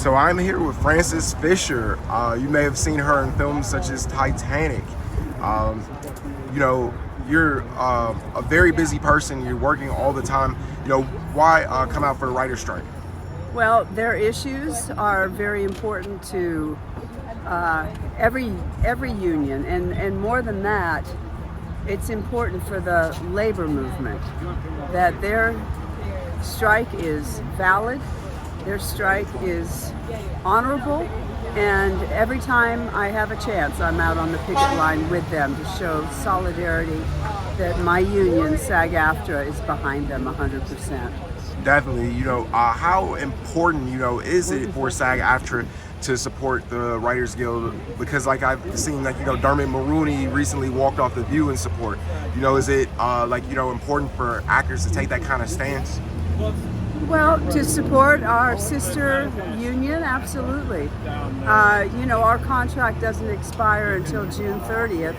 So I'm here with Frances Fisher. You may have seen her in films such as Titanic. Um, you're a very busy person. You're working all the time. Why come out for the writer's strike? Well, their issues are very important to every union, and more than that, it's important for the labor movement that their strike is valid, their strike is honorable, and every time I have a chance, I'm out on the picket line with them to show solidarity that my union, SAG-AFTRA, is behind them 100%. Definitely. How important, is it for SAG-AFTRA to support the Writers Guild? Because I've seen Dermot Mulroney recently walked off The View in support. Is it important for actors to take that kind of stance? Well, to support our sister union, absolutely. Our contract doesn't expire until June 30th,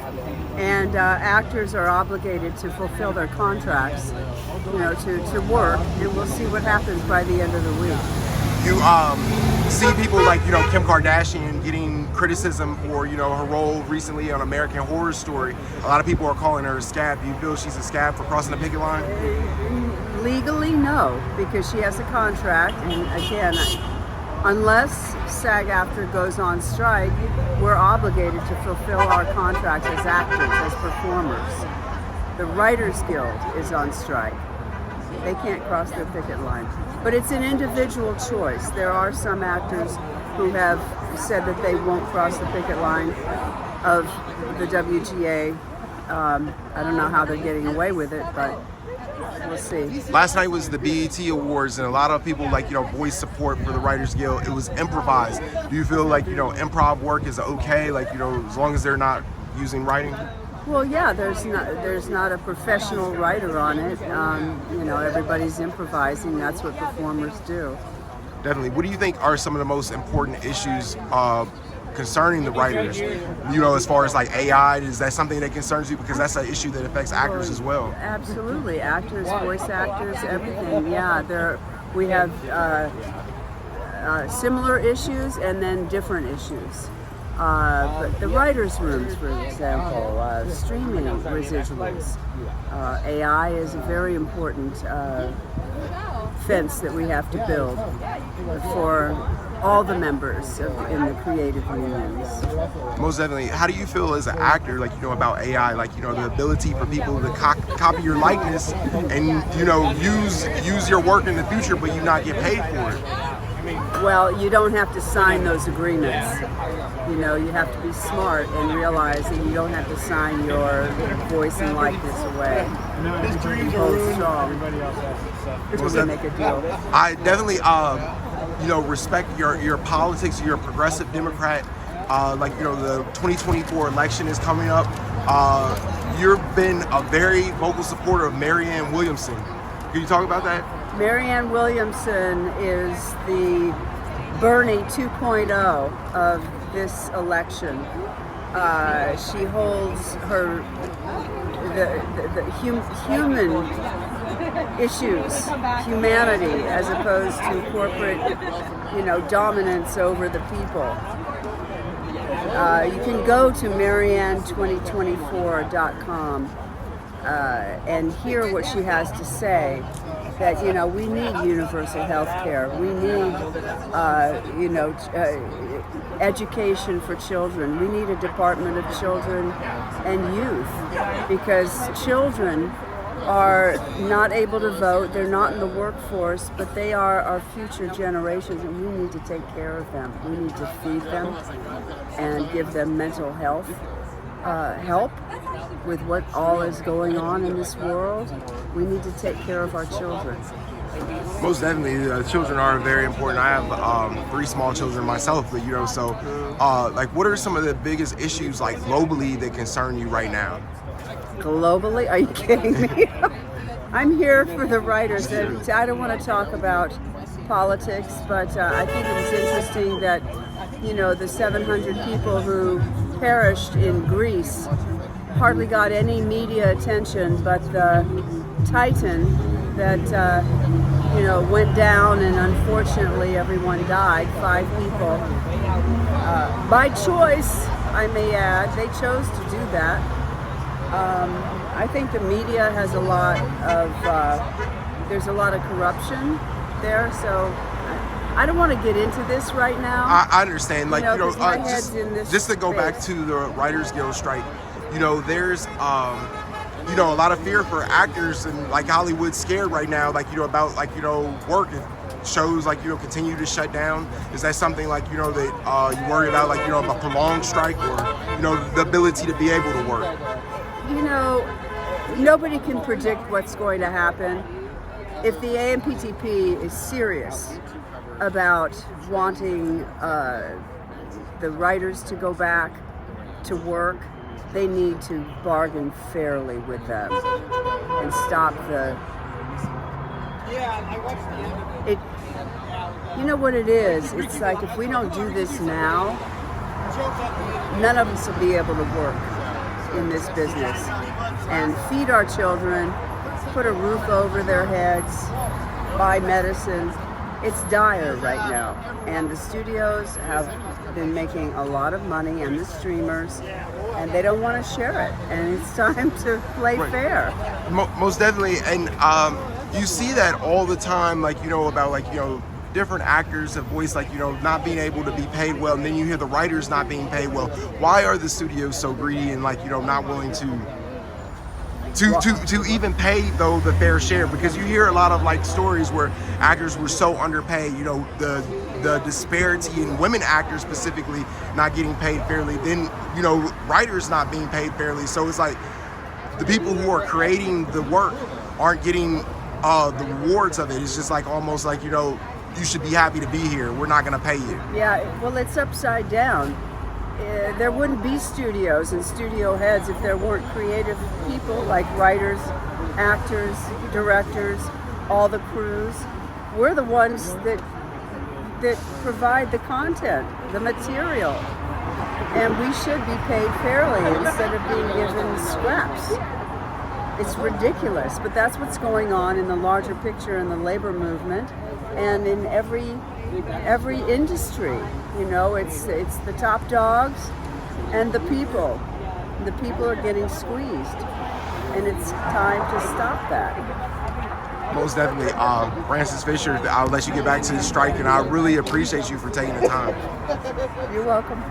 and actors are obligated to fulfill their contracts, to work, and we'll see what happens by the end of the week. You see people like, Kim Kardashian getting criticism for, her role recently on American Horror Story. A lot of people are calling her a scab. Do you feel she's a scab for crossing the picket line? Legally, no, because she has a contract, and again, unless SAG-AFTRA goes on strike, we're obligated to fulfill our contracts as actors, as performers. The Writers Guild is on strike. They can't cross their picket line. But it's an individual choice. There are some actors who have said that they won't cross the picket line of the WGA. I don't know how they're getting away with it, but we'll see. Last night was the BET Awards, and a lot of people voiced support for the Writers Guild. It was improvised. Do you feel like improv work is okay? As long as they're not using writing? Well, yeah. There's not a professional writer on it. Everybody's improvising. That's what performers do. Definitely. What do you think are some of the most important issues concerning the writers? As far as AI, is that something that concerns you? Because that's an issue that affects actors as well. Absolutely, actors, voice actors, everything. Yeah, we have similar issues and then different issues. But the writers' rooms, for example, streaming residuals. AI is a very important fence that we have to build for all the members in the creative unions. Most definitely. How do you feel as an actor, about AI, the ability for people to copy your likeness and, use your work in the future, but you not get paid for it? Well, you don't have to sign those agreements. You have to be smart and realize that you don't have to sign your voice and likeness away. Hold strong. We'll make a deal. I definitely, respect your politics. You're a progressive Democrat. The 2024 election is coming up. You've been a very vocal supporter of Marianne Williamson. Can you talk about that? Marianne Williamson is the Bernie 2.0 of this election. She holds the human issues, humanity, as opposed to corporate, dominance over the people. You can go to marianne2024.com and hear what she has to say. That we need universal health care. We need education for children. We need a Department of Children and Youth, because children are not able to vote. They're not in the workforce, but they are our future generations, and we need to take care of them. We need to feed them and give them mental health help with what all is going on in this world. We need to take care of our children. Most definitely, children are very important. I have 3 small children myself, but what are some of the biggest issues globally that concern you right now? Globally? Are you kidding me? I'm here for the writers, and I don't want to talk about politics, but I think it was interesting that the 700 people who perished in Greece hardly got any media attention, but the Titan that went down, and unfortunately everyone died. 5 people, by choice, I may add. They chose to do that. I think the media has a lot of, there's a lot of corruption there, so I don't want to get into this right now. I understand, like, 'cause my head's in this just to go back space. to the Writers Guild strike, there's a lot of fear for actors, and like Hollywood's scared right now, like, about like, work. If shows like, continue to shut down, is that something like, that you worry about, like, a prolonged strike, or, the ability to be able to work? Nobody can predict what's going to happen. If the AMPTP is serious about wanting the writers to go back to work, they need to bargain fairly with them and stop the. It. You know what it is? It's like, if we don't do this now, none of us will be able to work in this business and feed our children, put a roof over their heads, buy medicine. It's dire right now, and the studios have been making a lot of money, and the streamers, and they don't want to share it, and it's time to play fair. Most definitely, and you see that all the time, like, about, like, different actors have voiced, like, not being able to be paid well, and then you hear the writers not being paid well. Why are the studios so greedy and, like, not willing to even pay, though, the fair share? Because you hear a lot of, like, stories where actors were so underpaid, the disparity in women actors specifically not getting paid fairly, then, writers not being paid fairly. So it's like the people who are creating the work aren't getting the rewards of it. It's just like, almost like, you should be happy to be here, we're not going to pay you. Yeah, well, it's upside down. There wouldn't be studios and studio heads if there weren't creative people like writers, actors, directors, all the crews. We're the ones that provide the content, the material, and we should be paid fairly instead of being given scraps. It's ridiculous, but that's what's going on in the larger picture in the labor movement and in every industry. It's the top dogs and the people. The people are getting squeezed, and it's time to stop that. Most definitely. Frances Fisher, I'll let you get back to the strike, and I really appreciate you for taking the time. You're welcome.